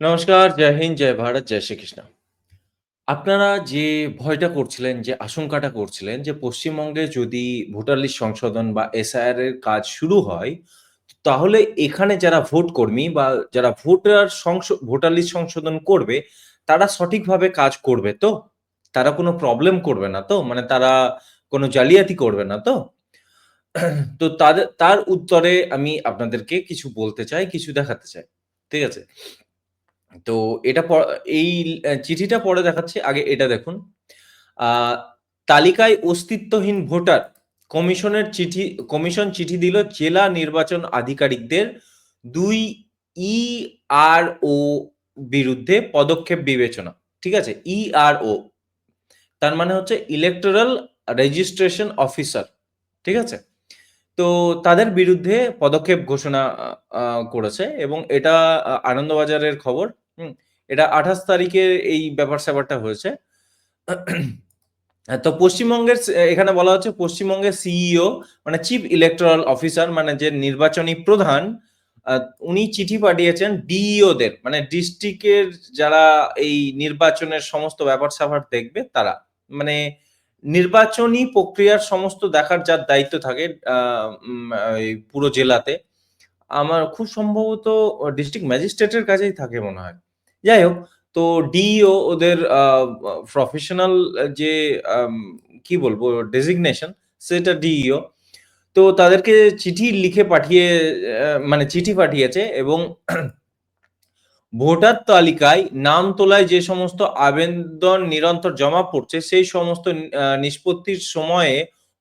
নমস্কার, জয় হিন্দ, জয় ভারত, জয় শ্রীকৃষ্ণ। আপনারা যে ভয়টা করছিলেন, যে আশঙ্কাটা করছিলেন যে পশ্চিমবঙ্গে যদি ভোটার লিস্ট সংশোধন বা এসআইআর এর কাজ শুরু হয়, তাহলে এখানে যারা ভোট কর্মী বা যারা ভোটার লিস্ট সংশোধন করবে, তারা সঠিকভাবে কাজ করবে তো? তারা কোনো প্রবলেম করবে না তো? মানে তারা কোনো জালিয়াতি করবে না তো? তো তার উত্তরে আমি আপনাদেরকে কিছু বলতে চাই, কিছু দেখাতে চাই। ঠিক আছে? তো এটা এই চিঠিটা পরে দেখাচ্ছি। আগে এটা দেখুন। আ তালিকায় অস্তিত্বহীন ভোটার কমিশন চিঠি দিল জেলা নির্বাচন আধিকারিকদের ২ ইআরও বিরুদ্ধে পদক্ষেপ বিবেচনা। ঠিক আছে? ইআরও তার মানে হচ্ছে ইলেকটোরাল রেজিস্ট্রেশন অফিসার। ঠিক আছে? তো তাদের বিরুদ্ধে পদক্ষেপ ঘোষণা আ আ করেছে এবং এটা আনন্দবাজারের খবর। হুম? এটা ২৮ তারিখে এই ব্যাপার-স্যাপারটা হয়েছে। তো পশ্চিমবঙ্গের এখানে বলা হচ্ছে পশ্চিমবঙ্গের সিইও মানে চিফ ইলেকটোরাল অফিসার মানে যে নির্বাচনী প্রধান আ উনি চিঠি পাঠিয়েছেন ডিইও দের মানে ডিস্ট্রিক্টের যারা এই নির্বাচনের সমস্ত ব্যাপার-স্যাপার দেখবে তারা। মানে নির্বাচনী প্রক্রিয়ার সমস্ত দেখার যার দায়িত্ব থাকে আ উম এই পুরো জেলাতে। আমার খুব সম্ভবত ডিস্ট্রিক্ট ম্যাজিস্ট্রেটের কাছেই থাকে মনে হয়। যাই হোক, তো ডিইও ওদের প্রফেশনাল যে আম কি বলবো ডেজিগনেশন সেটা ডিইও। তো তাদেরকে চিঠি লিখে পাঠিয়ে মানে চিঠি পাঠিয়েছে এবং ভোটার তালিকায় নাম তোলায় যে সমস্ত আবেদন নিরন্তর জমা পড়ছে, সেই সমস্ত নিষ্পত্তির সময়ে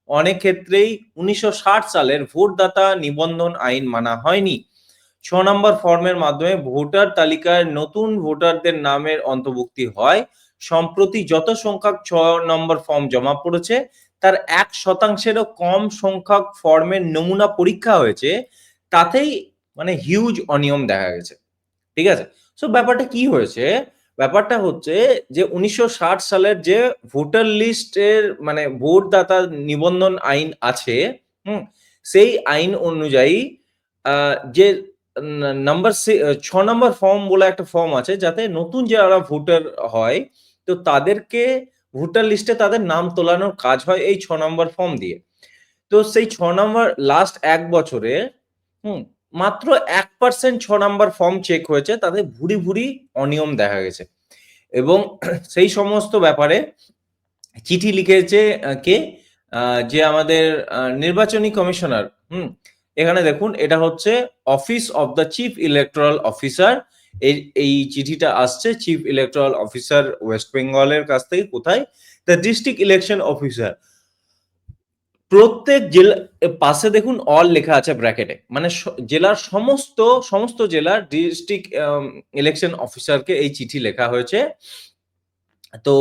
অনেক ক্ষেত্রেই ১৯৬০ সালের ভোটদাতা নিবন্ধন আইন মানা হয়নি। ৬ নম্বর ফর্মের মাধ্যমে ভোটার তালিকায় নতুন ভোটারদের নামের অন্তর্ভুক্তি হয়। সম্প্রতি যত সংখ্যক ৬ নম্বর ফর্ম জমা পড়েছে, তার ১% ও কম সংখ্যক ফর্মের নমুনা পরীক্ষা হয়েছে। তাতেই মানে হিউজ অনিয়ম দেখা গেছে। ঠিক আছে? সো ব্যাপারটা কি হয়েছে? ব্যাপারটা হচ্ছে যে ১৯৬০ সালের যে ভোটার লিস্টের মানে ভোটদাতা নিবন্ধন আইন আছে, হুম? সেই আইন অনুযায়ী আ যে নাম্বার ৬ নম্বর ফর্ম বলে একটা ফর্ম আছে যাতে নতুন যারা ভোটার হয়, তো তাদেরকে ভোটার লিস্টে তাদের নাম তোলানোর কাজ হয় এই ৬ নম্বর ফর্ম দিয়ে। তো সেই ৬ নম্বর লাস্ট ১ বছরে হুম, মাত্র ১% ৬ নাম্বার ফর্ম চেক হয়েছে। তাতে ভুরি অনিয়ম দেখা গেছে। এবং সেই সমস্ত ব্যাপারে চিঠি লিখেছে কে? আ যে আমাদের নির্বাচনী কমিশনার, হুম? এখানে দেখুন এটা হচ্ছে office of the chief electoral officer. এই এই চিঠিটা আসছে চিফ ইলেকটোরাল অফিসার ওয়েস্ট বেঙ্গলের কাছ থেকে কোথায়? The district election officer. প্রত্যেক জেলা পাশে দেখুন অল লেখা আছে ব্র্যাকেটে। মানে জেলার সমস্ত জেলার ডিস্ট্রিক্ট ইলেকশন অফিসারকে এই চিঠি লেখা হয়েছে। তো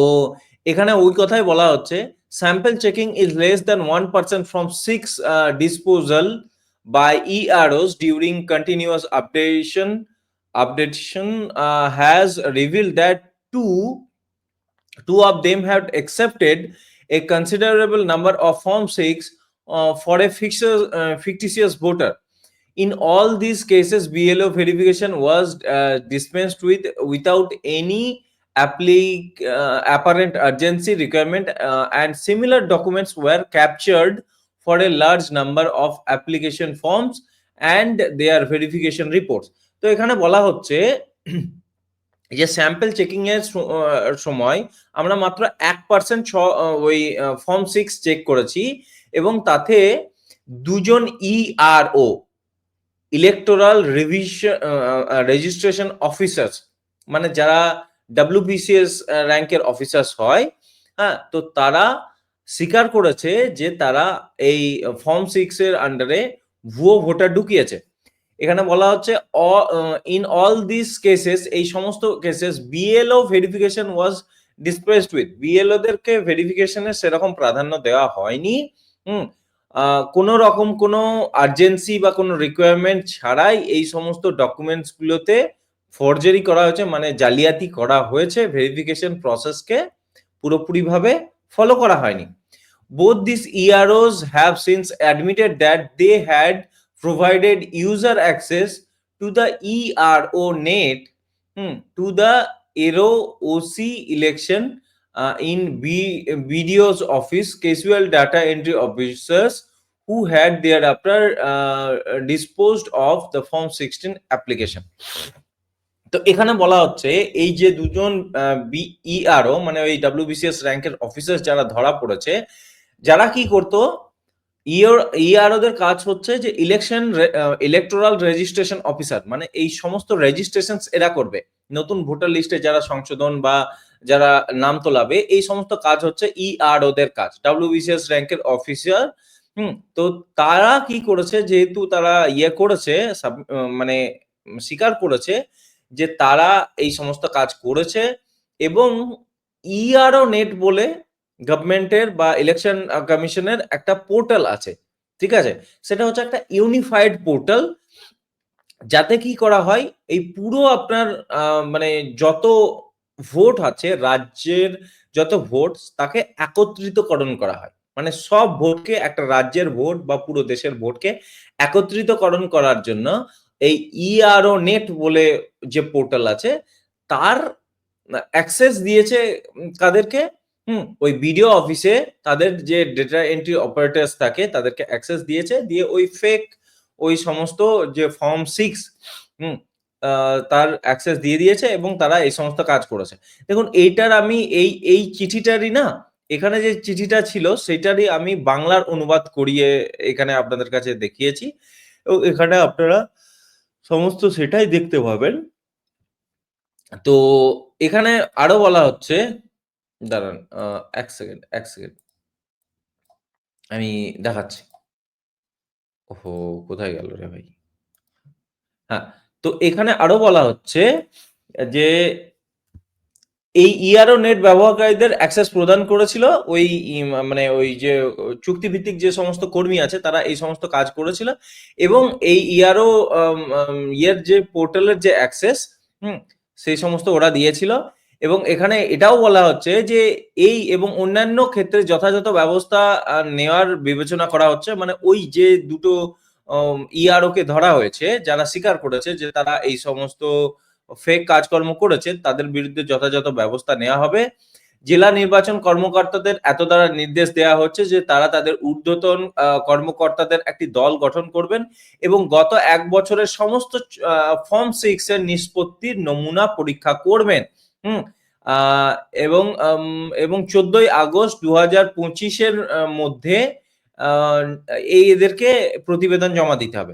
এখানে ওই কথাই বলা হচ্ছে, sample checking is less than 1% from 6 disposal by EROs during continuous updation has revealed that two two of them have accepted a considerable number of Form 6 for a fictitious voter. In all these cases, BLO verification was dispensed with without any apparent urgency requirement, and similar documents were captured for a large number of application forms and their verification reports. তো এখানে বলা হচ্ছে এই যে sample checking এর সময় আমরা মাত্র ১% ওই ফর্ম 6 চেক করেছি এবং তাতে ২ জন ইআরও ইলেকটোরাল রেজিস্ট্রেশন অফিসার্স মানে যারা ডব্লিউবিসিএস র‍্যাংকের অফিসার্স হয়, হ্যাঁ? তো তারা স্বীকার করেছে যে তারা এই ফর্ম 6 এর আন্ডারে ভুয়ো ভোটার ঢুকিয়েছে। এখানে বলা হচ্ছে ইন অল দিস কেসেস এই সমস্ত cases BLO verification was displaced with BLO দেরকে ভেরিফিকেশন এর সেরকম প্রাধান্য দেওয়া হয়নি। হুম? কোন রকম কোন আর্জেন্সি বা কোন রিকোয়ারমেন্ট ছাড়াই এই সমস্ত ডকুমেন্টস গুলোতে ফরজারি করা হয়েছে মানে জালিয়াতি করা হয়েছে ভেরিফিকেশন প্রসেসকে পুরোপুরিভাবে ফলো করা হয়নি। Both these EROs have since admitted that they had provided user access to the ERO net to the Aero OC election in BDO's office, casual data entry officers who had thereafter disposed of the Form 16 application. তো এখানে বলা হচ্ছে এই যে দুজন ERO মানে ওই WBCS র্যাঙ্কের অফিসার যারা ধরা পড়েছে, যারা কি করতো, ইআরওদের কাজ হচ্ছে যে ইলেকটোরাল রেজিস্ট্রেশন অফিসার, মানে এই সমস্ত রেজিস্ট্রেশন এরা করবে, নতুন ভোটার লিস্টে যারা সংশোধন বা যারা নাম তোলাবে, এই সমস্ত কাজ হচ্ছে ইআরওদের কাজ, WBCS র্যাঙ্কের অফিসার। তো তারা কি করেছে, যেহেতু তারা করেছে, মানে স্বীকার করেছে যে তারা এই সমস্ত কাজ করেছে, এবং ইআরও নেট বলে গভর্নমেন্টের বা ইলেকশন কমিশনের একটা পোর্টাল আছে, ঠিক আছে, সেটা হচ্ছে একটা ইউনিফাইড পোর্টাল, যাতে কি করা হয়, এই পুরো আপনার মানে যত ভোট আছে রাজ্যের, যত ভোট তাকে একত্রিতকরণ করা হয়, মানে সব ভোটকে, একটা রাজ্যের ভোট বা পুরো দেশের ভোটকে একত্রিতকরণ করার জন্য এই ইআরও নেট বলে যে পোর্টাল আছে তার অ্যাক্সেস দিয়েছে কাদেরকে, ওই বিডিও অফিসে তাদের যে ডেটা এন্ট্রি অপারেটরস থাকে তাদেরকে অ্যাক্সেস দিয়েছে, দিয়ে ওই ফেক ওই সমস্ত যে ফর্ম 6 তার অ্যাক্সেস দিয়ে দিয়েছে, এবং তারা এই সমস্ত কাজ করেছে। দেখুন এইটার আমি এই চিঠিটারই না, এখানে যে চিঠিটা ছিল সেটারই আমি বাংলার অনুবাদ করিয়ে এখানে আপনাদের কাছে দেখিয়েছি, এবং এখানে আপনারা সমস্ত সেটাই দেখতে পাবেন। তো এখানে আরো বলা হচ্ছে, দাঁড়ান এক সেকেন্ড আমি দেখাচ্ছি। ওহো, কোথায় গেল রে ভাই? হ্যাঁ, তো এখানে আরো বলা হচ্ছে যে এই ইআরও নেট ব্যবহারকারীদের অ্যাক্সেস প্রদান করেছিল ওই মানে ওই যে চুক্তিভিত্তিক যে সমস্ত কর্মী আছে তারা এই সমস্ত কাজ করেছিল, এবং এই ইআরও যে পোর্টালের যে অ্যাক্সেস সেই সমস্ত ওরা দিয়েছিল, এবং এখানে এটাও বলা হচ্ছে যে এই এবং অন্যান্য ক্ষেত্রে যথাযথ ব্যবস্থা নেওয়ার বিবেচনা করা হচ্ছে, মানে ওই যে দুটো ইআরও কে ধরা হয়েছে যারা স্বীকার করেছে যে তারা এই সমস্ত ফেক কাজকর্ম করেছে, তাদের বিরুদ্ধে যথাযথ ব্যবস্থা নেওয়া হবে। জেলা নির্বাচন কর্মকর্তাদের এত দ্বারা নির্দেশ দেওয়া হচ্ছে যে তারা তাদের ঊর্ধ্বতন কর্মকর্তাদের একটি দল গঠন করবেন, এবং গত 1 বছরের সমস্ত ফর্ম 6 এর নিষ্পত্তির নমুনা পরীক্ষা করবেন। এবং 14ই আগস্ট 2025 এর মধ্যে এদেরকে প্রতিবেদন জমা দিতে হবে।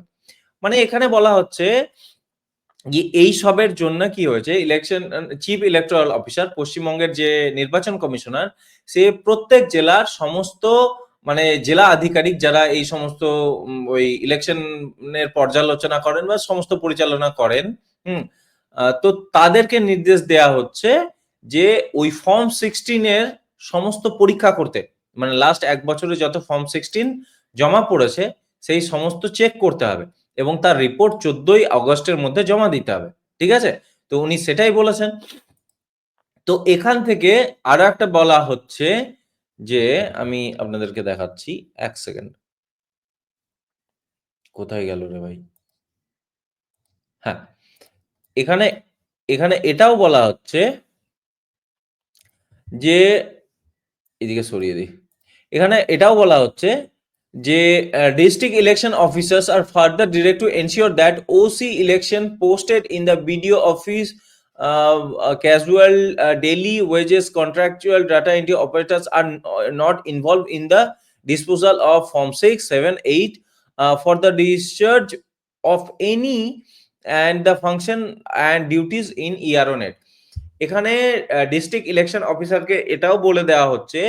মানে এখানে বলা হচ্ছে এই সবের জন্য কি হয়েছে, ইলেকশন চিফ ইলেকটোরাল অফিসার পশ্চিমবঙ্গের যে নির্বাচন কমিশনার, সে প্রত্যেক জেলার সমস্ত মানে জেলা আধিকারিক যারা এই সমস্ত ওই ইলেকশনের পর্যালোচনা করেন বা সমস্ত পরিচালনা করেন, তো তাদেরকে নির্দেশ দেয়া হচ্ছে যে ওই ফর্ম 16 এর সমস্ত পরীক্ষা করতে, মানে লাস্ট 1 বছরে যত ফর্ম 16 জমা পড়েছে সেই সমস্ত চেক করতে হবে, এবং তার রিপোর্ট 14ই আগস্টের মধ্যে জমা দিতে হবে, ঠিক আছে, তো উনি সেটাই বলেছেন। তো এখান থেকে আরো একটা বলা হচ্ছে যে আমি আপনাদেরকে দেখাচ্ছি, 1 সেকেন্ড, কোথায় গেল রে ভাই? হ্যাঁ, এখানে এখানে এটাও বলা হচ্ছে যে এদিকে সরিয়ে দিই, এখানে এটাও বলা হচ্ছে যে district election officers are further directed to ensure that OC election posted in the BDO office, casual daily wages contractual data entry operators are not involved in the disposal of form 6, 7, 8 for the discharge of any and the function and duties in ERONet. এখানে district election অফিসারকে এটাও বলে দেওয়া হচ্ছে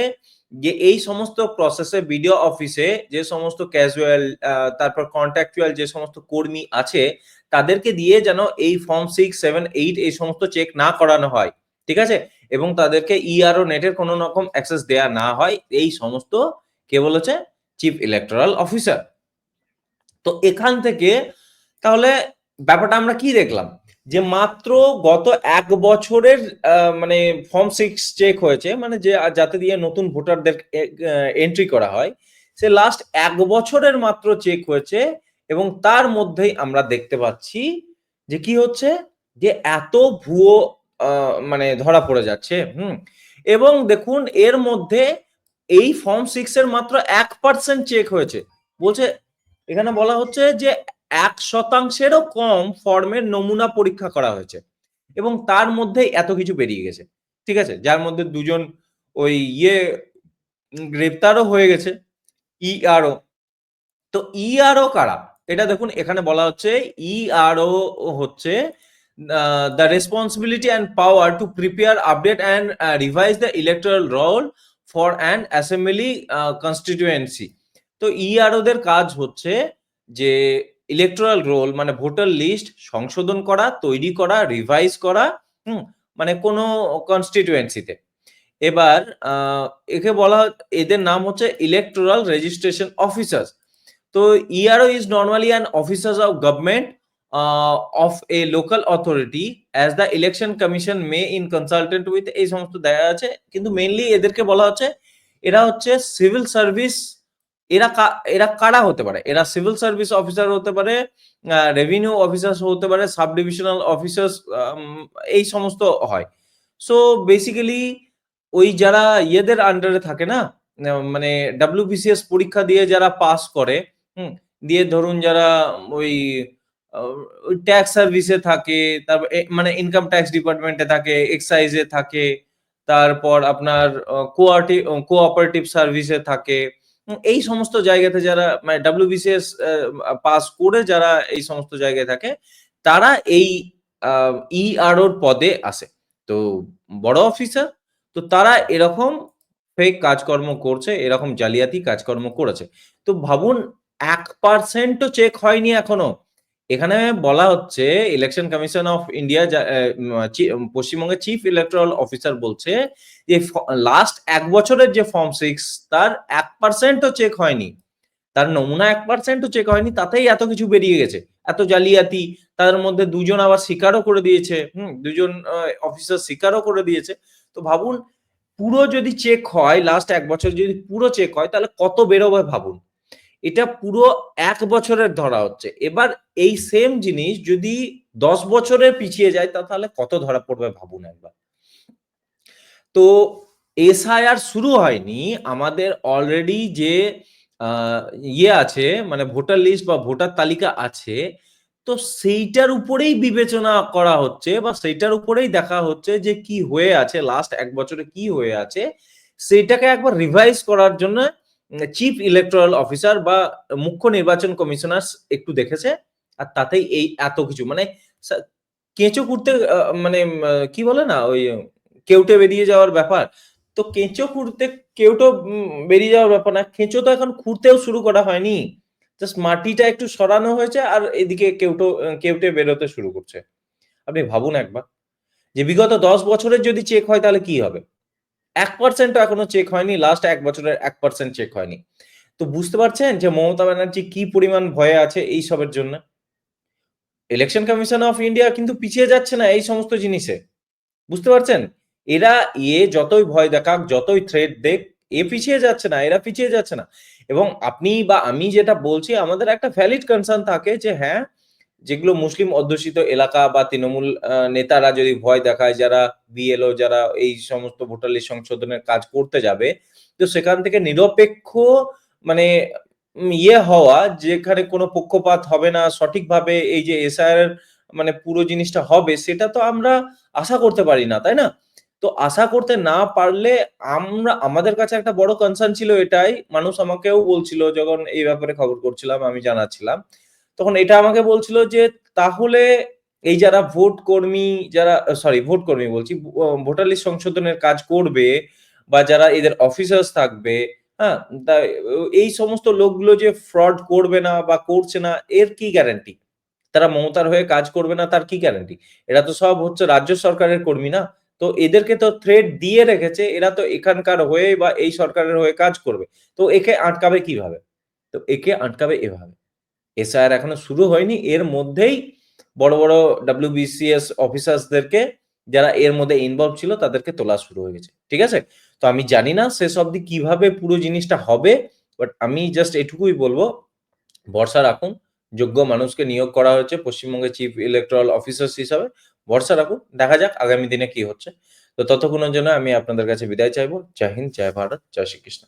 যে এই সমস্ত প্রসেসে বিডিও অফিসে যে সমস্ত ক্যাজুয়াল তারপর কন্ট্রাকচুয়াল যে সমস্ত কর্মী আছে তাদেরকে দিয়ে যেন এই ফর্ম 6, 7, 8 এই সমস্ত চেক না করানো হয়, ঠিক আছে, এবং তাদেরকে ইআরও নেটের কোনো রকম অ্যাক্সেস দেয়া না হয়, এই সমস্ত কে বলেছে, চিফ ইলেকটোরাল অফিসার। তো এখান থেকে তাহলে ব্যাপারটা আমরা কি দেখলাম, যে মাত্র গত 1 বছরের মানে ফর্ম 6 চেক হয়েছে, মানে যে যাতে দিয়ে নতুন ভোটারদের এন্ট্রি করা হয়, সে লাস্ট 1 বছরের মাত্র চেক হয়েছে, এবং তার মধ্যেই আমরা দেখতে পাচ্ছি যে কি হচ্ছে, যে এত ভুয়ো মানে ধরা পড়ে যাচ্ছে। এবং দেখুন এর মধ্যে এই ফর্ম 6 এর মাত্র 1% চেক হয়েছে। বলছে এখানে বলা হচ্ছে যে 1% কম ফর্মের নমুনা পরীক্ষা করা হয়েছে। এবং তার মধ্যেই এত কিছু বেরিয়ে গেছে। ঠিক আছে? যার মধ্যে ২ জন ওই গ্রেপ্তারও হয়ে গেছে। ইআরও। তো ইআরও কারা? এটা দেখুন এখানে বলা হচ্ছে ইআরও হচ্ছে the responsibility and power to prepare, update and revise the electoral roll for an assembly constituency. তো ইআরওদের কাজ হচ্ছে যে ইলেকটোরাল রোল মানে ভোটার লিস্ট সংশোধন করা, তৈরি করা, রিভাইজ করা, হুম? মানে কোনো কনস্টিটুয়েন্সিতে। এবার একে বলা এদের নাম হচ্ছে ইলেকটোরাল রেজিস্ট্রেশন অফিসার্স। তো ERO is normally an officers of government of a local authority as the election commission may in consultant with এই সমস্ত দেখা আছে, কিন্তু মেইনলি এদেরকে বলা হচ্ছে এরা হচ্ছে সিভিল সার্ভিস। এরা কারা হতে পারে? এরা সিভিল সার্ভিস অফিসার হতে পারে, রেভিনিউ অফিসার্স হতে পারে, সাব ডিভিশনাল অফিসার্স, এই সমস্ত হয়। সো বেসিক্যালি ওই যারা ইয়েদের আন্ডারে থাকে না, মানে WBCS পরীক্ষা দিয়ে যারা পাস করে, দিয়ে ধরুন যারা ওই ওই ট্যাক্স সার্ভিসে থাকে, তারপর মানে ইনকাম ট্যাক্স ডিপার্টমেন্টে থাকে, এক্সাইজে থাকে, তারপর আপনার কোঅপারেটিভ সার্ভিসে থাকে। এই সমস্ত জায়গাতে যারা মানে WBCS পাস করে যারা এই সমস্ত জায়গায় থাকে, তারা এই ইআরওর পদে আসে। তো বড় অফিসার, তো তারা এরকম ফেক কাজকর্ম করছে, এরকম জালিয়াতি কাজকর্ম করেছে। তো ভাবুন 1% ও চেক হয়নি এখনো। এখানে বলা হচ্ছে ইলেকশন কমিশন অফ ইন্ডিয়া পশ্চিমবঙ্গের চিফ ইলেকটোরাল অফিসার বলছে যে লাস্ট ১ বছরের যে ফর্ম 6 তার 1% ও চেক হয়নি। তার নমুনা 1% ও চেক হয়নি, তাতেই এত কিছু বেরিয়ে গেছে। এত জালিয়াতি, তাদের মধ্যে ২ জন আবার স্বীকারও করে দিয়েছে। ২ জন অফিসার স্বীকারও করে দিয়েছে। তো ভাবুন পুরো যদি চেক হয়, লাস্ট ১ বছর যদি পুরো চেক হয় তাহলে কত বেরোবে ভাবুন। এটা পুরো ১ বছরের ধরা হচ্ছে। এবার এই সেম জিনিস যদি ১০ বছরের পিছিয়ে যায় তাহলে কত ধরা পড়বে ভাবুন একবার। তো এসআইআর শুরু হয়নি। আমাদের অলরেডি যে আ আছে মানে ভোটার লিস্ট বা ভোটার তালিকা আছে, তো সেইটার উপরেই বিবেচনা করা হচ্ছে বা সেইটার উপরেই দেখা হচ্ছে যে কি হয়ে আছে, লাস্ট ১ বছরে কি হয়ে আছে, সেইটাকে একবার রিভাইজ করার জন্য চিফ ইলেকটোরাল অফিসার বা মুখ্য নির্বাচন কমিশনার একটু দেখেছে। আর তাতেই এই এত কিছু মানে সা কেঁচো খুঁড়তে মানে কি বলে না ওই কেউটে বেরিয়ে যাওয়ার ব্যাপার। তো কেঁচো খুঁড়তে কেউটো বেরিয়ে যাওয়ার ব্যাপার না। কেঁচো তো এখন খুঁড়তেও শুরু করা হয়নি। জাস্ট মাটিটা একটু সরানো হয়েছে আর এদিকে কেউটে বেরোতে শুরু করছে। আপনি ভাবুন একবার যে বিগত ১০ বছরের যদি চেক হয় তাহলে কি হবে? 1% ও এখনো চেক হয়নি। লাস্ট ১ বছরের 1% চেক হয়নি। তো বুঝতে পারছেন যে মমতা ব্যানার্জি কি পরিমাণ ভয়ে আছে এইসবের জন্য? ইলেকশন কমিশন অফ ইন্ডিয়া কিন্তু পিছিয়ে যাচ্ছে না এই সমস্ত জিনিসে। বুঝতে পারছেন? এরা যতই ভয় দেখাক, যতই থ্রেট দেক, পিছিয়ে যাচ্ছে না, এরা পিছিয়ে যাচ্ছে না। এবং আপনি বা আমি যেটা বলছি আমাদের একটা ভ্যালিড কনসার্ন থাকে যে হ্যাঁ, যেগুলো মুসলিম অধ্যুষিত এলাকা বা তৃণমূল নেতারা যদি ভয় দেখায়, যারা BLO যারা এই সমস্ত ভোটার লিস্ট সংশোধনের কাজ করতে যাবে, তো সেখান থেকে নিরপেক্ষ মানে হওয়া যেখানে কোনো পক্ষপাত হবে না, সঠিকভাবে এই যে এসআইআর মানে পুরো জিনিসটা হবে সেটা তো আমরা আশা করতে পারি না, তাই না? তো আশা করতে না পারলে আমাদের কাছে একটা বড় কনসার্ন ছিল এটাই। মানুষ আমাকেও বলছিল যখন এই ব্যাপারে খবর করছিলাম, আমি জানাচ্ছিলাম। তখন এটা আমাকে বলছিল যে, "তাহলে এই যারা ভোট কর্মী যারা ভোট কর্মী বলছি, ভোটার লিস্ট সংশোধনের কাজ করবে বা যারা এদের অফিসার্স থাকবে, হ্যাঁ? তা এই সমস্ত লোকগুলো যে ফ্রড করবে না বা করছে না এর কি গ্যারান্টি? তারা মমতার হয়ে কাজ করবে না তার কি গ্যারান্টি? এরা তো সব হচ্ছে রাজ্য সরকারের কর্মী না? তো এদেরকে তো থ্রেট দিয়ে রেখেছে। এরা তো এখানকার হয়ে বা এই সরকারের হয়ে কাজ করবে। তো একে আটকাবে কিভাবে? তো একে আটকাবে এভাবে। এসআইআর এখনো শুরু হয়নি। এর মধ্যেই বড়, বড় WBCS অফিসার্সদেরকে যারা এর মধ্যে ইনভলভ ছিল তাদেরকে তোলা শুরু হয়ে গেছে। ঠিক আছে? তো আমি জানি না শেষ অবধি কিভাবে পুরো জিনিসটা হবে। বাট আমি জাস্ট এটুকুই বলব, ভরসা রাখুন। যোগ্য মানুষকে নিয়োগ করা হয়েছে পশ্চিমবঙ্গের চিফ ইলেকটোরাল অফিসার্স হিসাবে। ভরসা রাখুন। দেখা যাক আগামী দিনে কি হচ্ছে। তো ততক্ষণের জন্য আমি আপনাদের কাছে বিদায় চাইবো। জয় হিন্দ, জয় ভারত, জয় শ্রীকৃষ্ণ।